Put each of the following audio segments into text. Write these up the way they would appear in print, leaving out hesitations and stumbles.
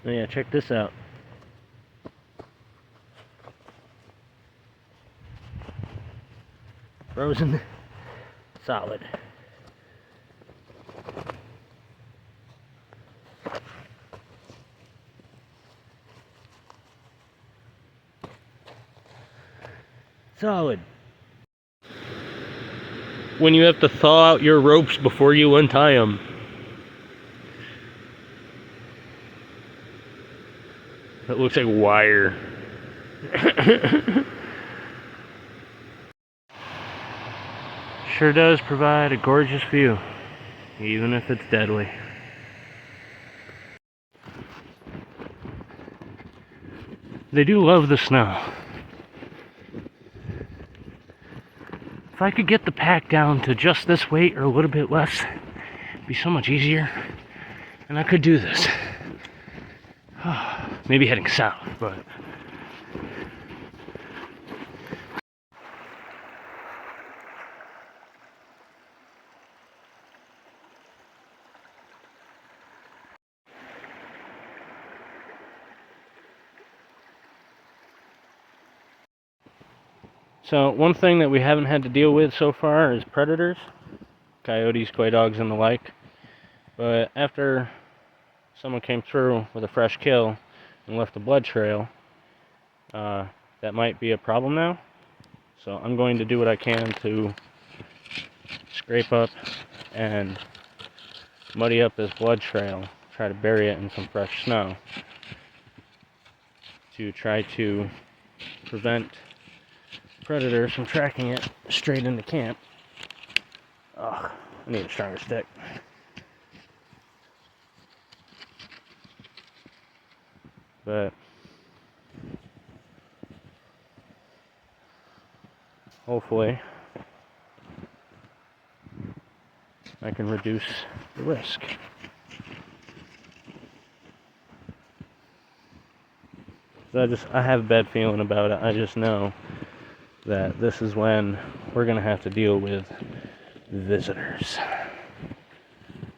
Oh yeah, check this out. Frozen solid. Solid. When you have to thaw out your ropes before you untie them. That looks like wire. Sure does provide a gorgeous view, even if it's deadly. They do love the snow. If I could get the pack down to just this weight or a little bit less, it'd be so much easier, and I could do this. Maybe heading south, but... So, one thing that we haven't had to deal with so far is predators. Coyotes, coy dogs, and the like. But after someone came through with a fresh kill and left a blood trail, that might be a problem now. So I'm going to do what I can to scrape up and muddy up this blood trail, try to bury it in some fresh snow to try to prevent predators from tracking it straight into camp. Ugh, I need a stronger stick. But hopefully I can reduce the risk. I have a bad feeling about it. I just know that this is when we're gonna have to deal with visitors,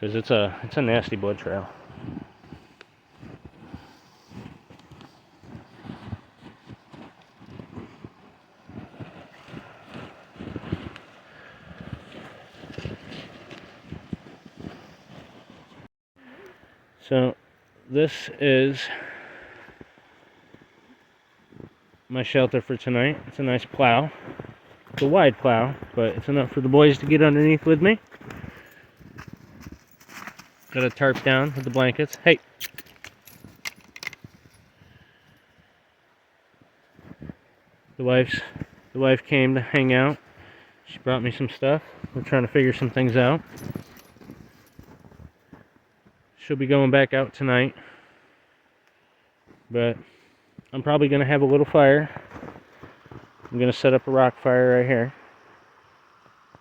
because it's a nasty blood trail. So this is my shelter for tonight. It's a nice plow. It's a wide plow, but it's enough for the boys to get underneath with me. Got a tarp down with the blankets. Hey! The wife came to hang out. She brought me some stuff. We're trying to figure some things out. She'll be going back out tonight. But I'm probably going to have a little fire. I'm going to set up a rock fire right here.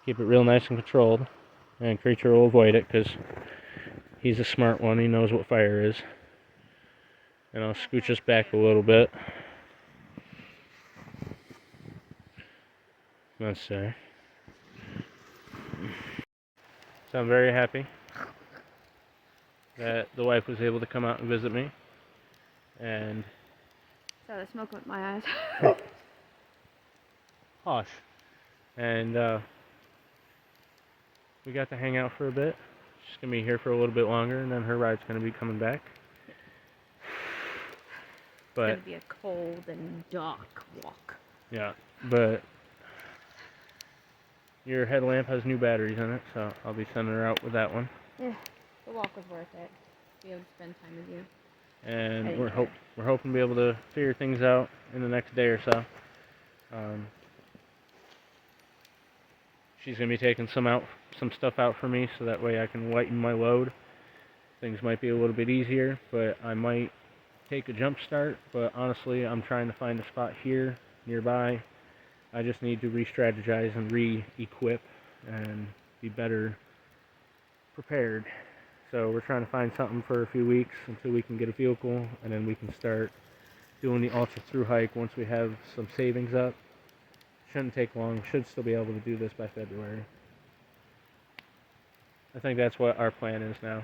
Keep it real nice and controlled. And Creature will avoid it because he's a smart one. He knows what fire is. And I'll scooch us back a little bit. Let's say. So I'm very happy that the wife was able to come out and visit me. And... Sorry, the smoke went in my eyes. Hush. And we got to hang out for a bit. She's going to be here for a little bit longer, and then her ride's going to be coming back. But it's going to be a cold and dark walk. Yeah, but your headlamp has new batteries in it, so I'll be sending her out with that one. Yeah, the walk was worth it. Be able to spend time with you. And we're hoping to be able to figure things out in the next day or so. She's going to be taking some stuff out for me, so that way I can lighten my load. Things might be a little bit easier, but I might take a jump start. But honestly, I'm trying to find a spot here nearby. I just need to re-strategize and re-equip and be better prepared. So we're trying to find something for a few weeks until we can get a vehicle, and then we can start doing the ultra through hike once we have some savings up. Shouldn't take long. Should still be able to do this by February. I think that's what our plan is now.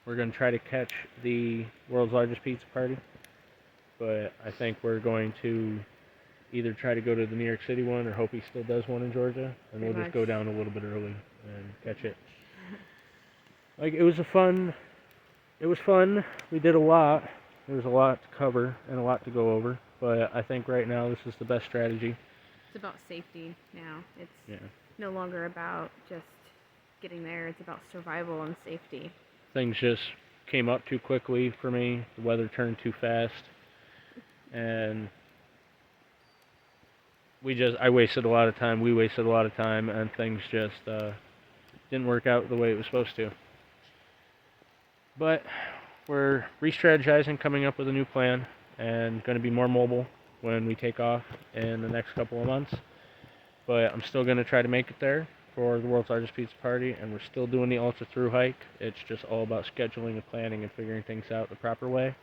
we're going to try to catch the world's largest pizza party, but I think we're going to either try to go to the New York City one or hope he still does one in Georgia, and Pretty we'll just much. go down a little bit early and catch it. Like, it was fun. We did a lot. There was a lot to cover and a lot to go over, but I think right now this is the best strategy. It's about safety now. It's Yeah. no longer about just getting there. It's about survival and safety. Things just came up too quickly for me. The weather turned too fast, and I wasted a lot of time. We wasted a lot of time, and things just didn't work out the way it was supposed to. But we're re-strategizing, coming up with a new plan, and going to be more mobile when we take off in the next couple of months. But I'm still going to try to make it there for the world's largest pizza party, and we're still doing the ultra through hike. It's just all about scheduling and planning and figuring things out the proper way.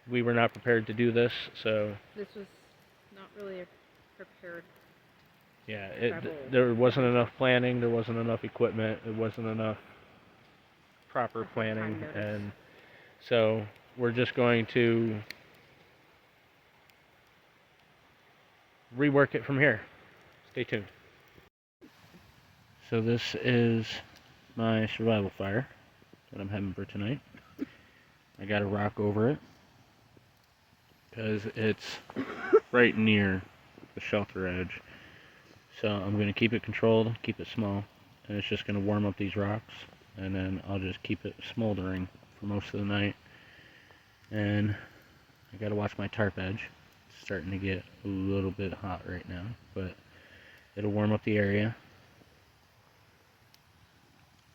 We were not prepared to do this, so This was not really a prepared. yeah, there wasn't enough planning, there wasn't enough equipment, there wasn't enough proper planning, and so we're just going to rework it from here. Stay tuned. So this is my survival fire that I'm having for tonight. I got a rock over it because it's right near the shelter edge. So I'm going to keep it controlled, keep it small, and it's just going to warm up these rocks, and then I'll just keep it smoldering for most of the night. And I got to watch my tarp edge. It's starting to get a little bit hot right now, but it'll warm up the area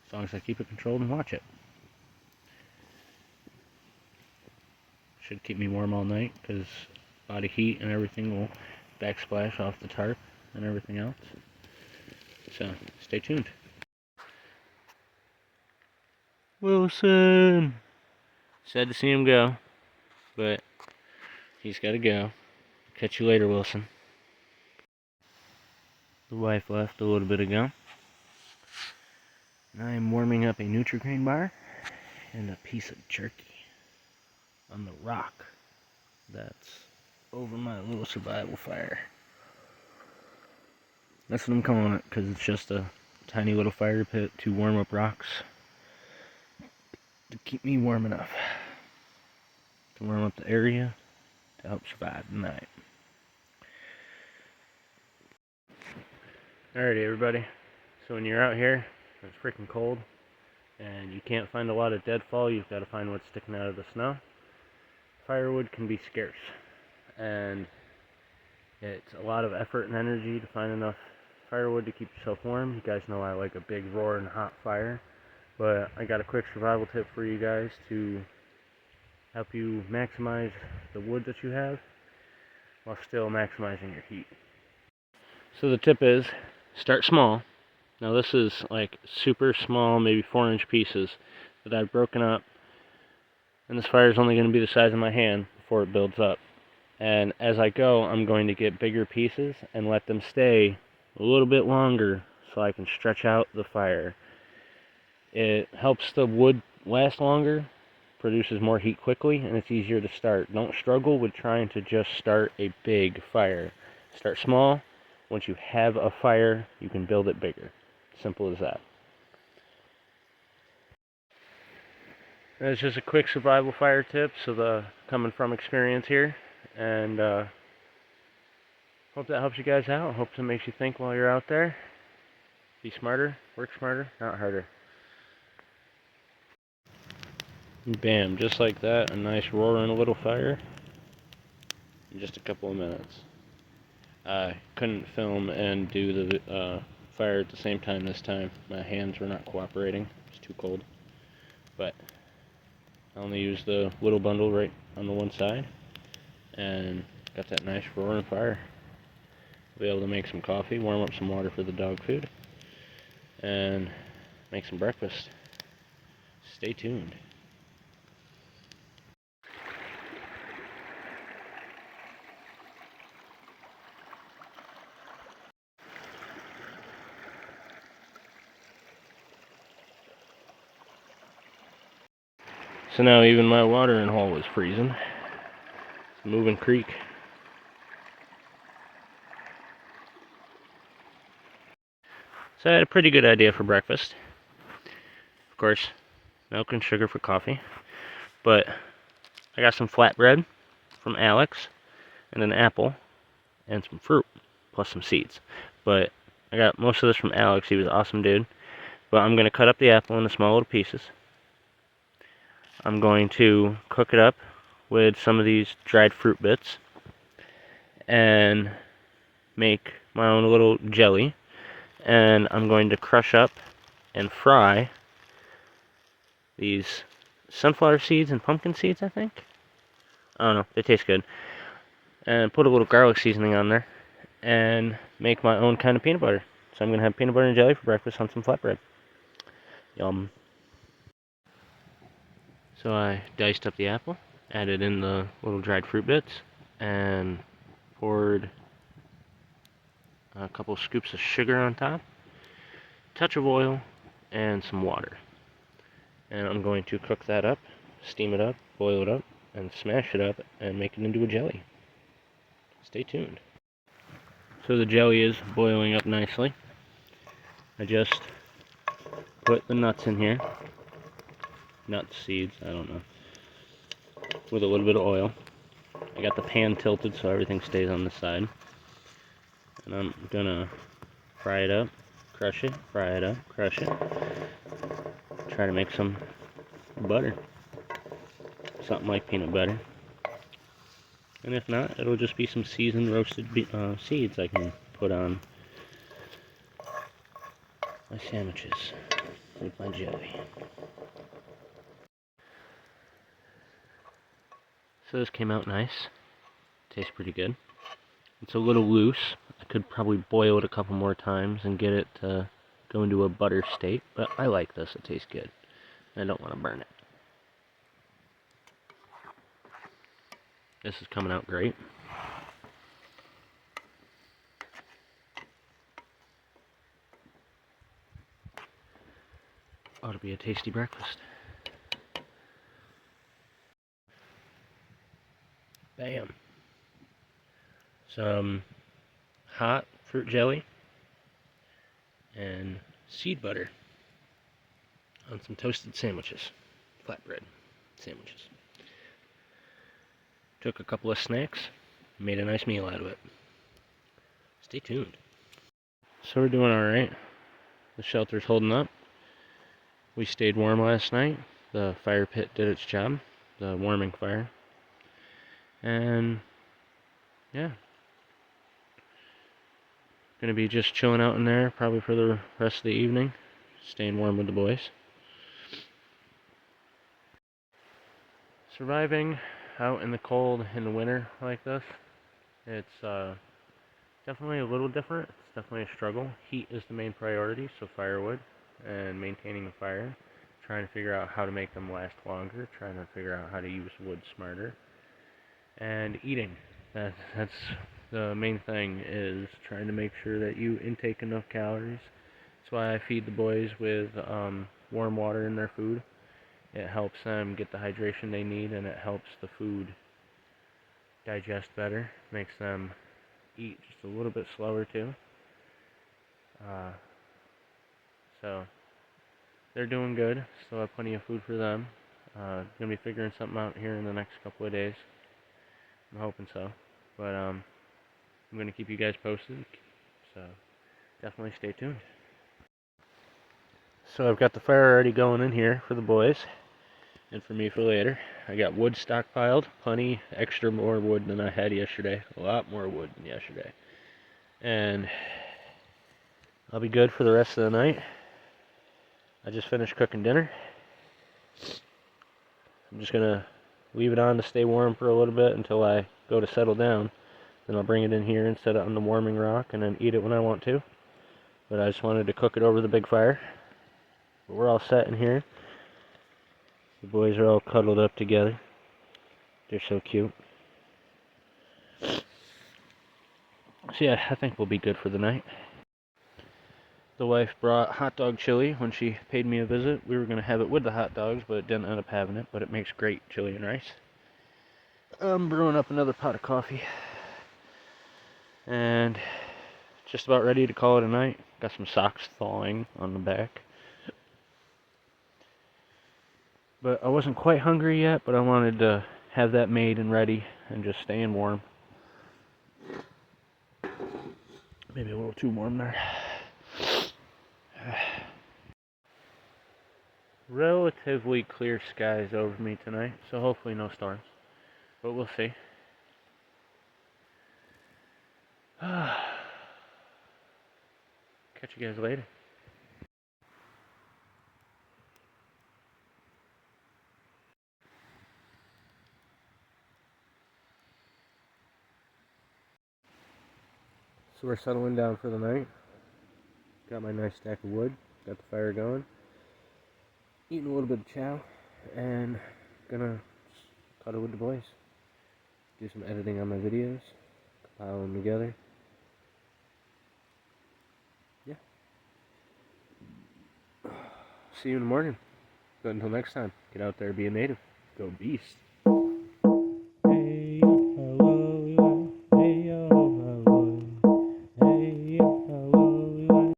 as long as I keep it controlled and watch it. Should keep me warm all night because body heat and everything will backsplash off the tarp and everything else. So stay tuned. Wilson! Sad to see him go, but he's got to go. Catch you later, Wilson. The wife left a little bit ago. And I am warming up a Nutri-Grain bar and a piece of jerky on the rock that's over my little survival fire. That's what I'm calling it, because it's just a tiny little fire pit to warm up rocks to keep me warm enough to warm up the area to help survive the night. Alrighty, everybody. So when you're out here, it's freaking cold, and you can't find a lot of deadfall. You've got to find what's sticking out of the snow. Firewood can be scarce, and it's a lot of effort and energy to find enough firewood to keep yourself warm. You guys know I like a big roaring hot fire, but I got a quick survival tip for you guys to help you maximize the wood that you have while still maximizing your heat. So the tip is, start small. Now this is like super small, maybe 4-inch pieces that I've broken up, and this fire is only going to be the size of my hand before it builds up. And as I go, I'm going to get bigger pieces and let them stay a little bit longer so I can stretch out the fire. It helps the wood last longer, produces more heat quickly, and it's easier to start. Don't struggle with trying to just start a big fire. Start small. Once you have a fire, you can build it bigger. Simple as that. And it's just a quick survival fire tip, so coming from experience here, and hope that helps you guys out. Hope it makes you think while you're out there. Be smarter, work smarter, not harder. Bam, just like that, a nice roaring little fire in just a couple of minutes. I couldn't film and do the fire at the same time this time. My hands were not cooperating. It's too cold. But I only used the little bundle right on the one side and got that nice roaring fire. Be able to make some coffee, warm up some water for the dog food, and make some breakfast. Stay tuned. So now even my watering hole is freezing. It's a moving creek. So I had a pretty good idea for breakfast. Of course, milk and sugar for coffee. But I got some flatbread from Alex, and an apple, and some fruit, plus some seeds. But I got most of this from Alex. He was an awesome dude. But I'm going to cut up the apple into small little pieces. I'm going to cook it up with some of these dried fruit bits and make my own little jelly. And I'm going to crush up and fry these sunflower seeds and pumpkin seeds, I think. I don't know, they taste good. And put a little garlic seasoning on there and make my own kind of peanut butter. So I'm going to have peanut butter and jelly for breakfast on some flatbread. Yum. So I diced up the apple, added in the little dried fruit bits, and poured a couple scoops of sugar on top, touch of oil, and some water. And I'm going to cook that up, steam it up, boil it up, and smash it up and make it into a jelly. Stay tuned. So the jelly is boiling up nicely. I just put the nuts in here. Nuts, seeds, I don't know. With a little bit of oil. I got the pan tilted so everything stays on the side. And I'm gonna fry it up, crush it, fry it up, crush it. Try to make some butter. Something like peanut butter. And if not, it'll just be some seasoned roasted seeds I can put on my sandwiches with my jelly. So this came out nice. Tastes pretty good. It's a little loose. I could probably boil it a couple more times and get it to go into a butter state, but I like this. It tastes good. I don't want to burn it. This is coming out great. Ought to be a tasty breakfast. Bam. Some hot fruit jelly and seed butter on some toasted sandwiches. Flatbread sandwiches. Took a couple of snacks, made a nice meal out of it. Stay tuned. So we're doing alright. The shelter's holding up. We stayed warm last night. The fire pit did its job. The warming fire. And yeah. Gonna be just chilling out in there probably for the rest of the evening. Staying warm with the boys. Surviving out in the cold in the winter like this, it's definitely a little different. It's definitely a struggle. Heat is the main priority, so firewood and maintaining the fire. Trying to figure out how to make them last longer. Trying to figure out how to use wood smarter. And eating. That's the main thing, is trying to make sure that you intake enough calories. That's why I feed the boys with warm water in their food. It helps them get the hydration they need, and it helps the food digest better. Makes them eat just a little bit slower too. So they're doing good. Still have plenty of food for them. Gonna be figuring something out here in the next couple of days. I'm hoping so. But I'm gonna keep you guys posted. So definitely stay tuned. So I've got the fire already going in here for the boys. And for me for later. I got wood stockpiled, plenty extra more wood than I had yesterday. A lot more wood than yesterday. And I'll be good for the rest of the night. I just finished cooking dinner. I'm just gonna leave it on to stay warm for a little bit until I go to settle down. Then I'll bring it in here and set it on the warming rock and then eat it when I want to. But I just wanted to cook it over the big fire. But we're all set in here. The boys are all cuddled up together. They're so cute. So yeah, I think we'll be good for the night. The wife brought hot dog chili when she paid me a visit. We were going to have it with the hot dogs, but didn't end up having it, but it makes great chili and rice. I'm brewing up another pot of coffee. And just about ready to call it a night. Got some socks thawing on the back. But I wasn't quite hungry yet, but I wanted to have that made and ready and just staying warm. Maybe a little too warm there. Relatively clear skies over me tonight, so hopefully no storms. But we'll see. Catch you guys later. So we're settling down for the night. Got my nice stack of wood. Got the fire going. Eating a little bit of chow. And gonna cut it with the boys. Do some editing on my videos. Compile them together. Yeah. See you in the morning. But until next time, get out there, be a native. Go beast.